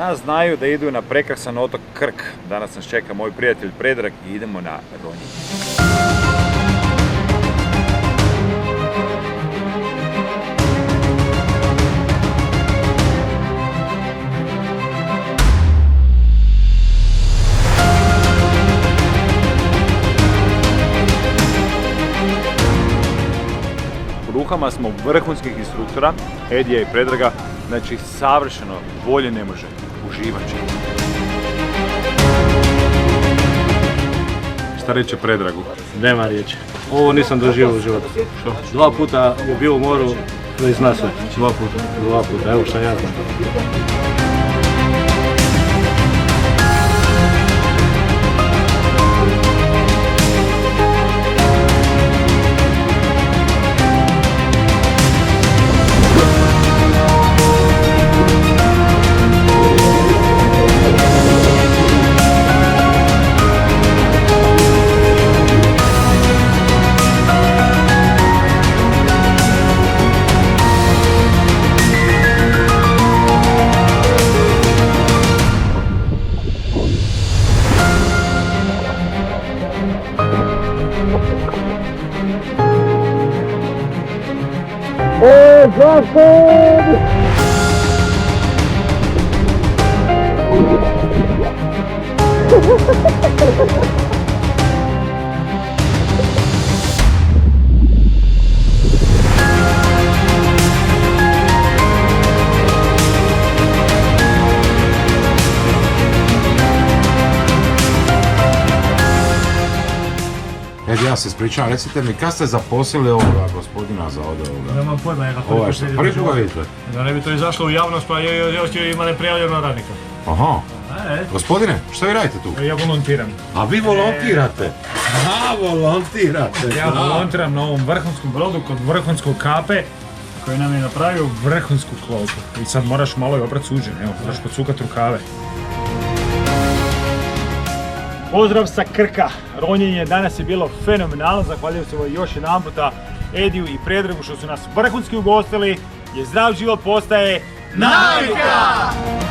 da znaju da idu na prekrasan otok Krk. Danas nas čeka moj prijatelj Predrag i idemo na Ronjenje. U rukama smo vrhunskih instruktora, Edija i Predraga, znači savršeno, bolje ne može, uživat će. Šta reče Predragu? Nema riječi. Ovo nisam doživio u životu. Što? 2 puta je bio u moru, da zna sve. 2 puta, evo šta ja znam. Ja se ispričavam, recite mi, kad ste zaposlili ovoga gospodina za ovoga? Nema pojma, ja ga Ovo je što, prvi put vidite? Da ne bi to izašlo u javnost, pa još ima neprijavljeno radnika. Aha. Gospodine, što vi radite tu? Ja volontiram. A vi volontirate? Aha, volontirate. Ja volontiram na ovom vrhunskom brodu kod vrhunskog kape koji nam je napravio vrhunsku klopu. I sad moraš malo i oprat suđen, evo, moraš pocukat rukave. Pozdrav sa Krka, Ronjenje danas je bilo fenomenalno, zahvaljujem se još jedan puta Ediju i Predragu što su nas vrhunski ugostili, jer zdrav život postaje navika!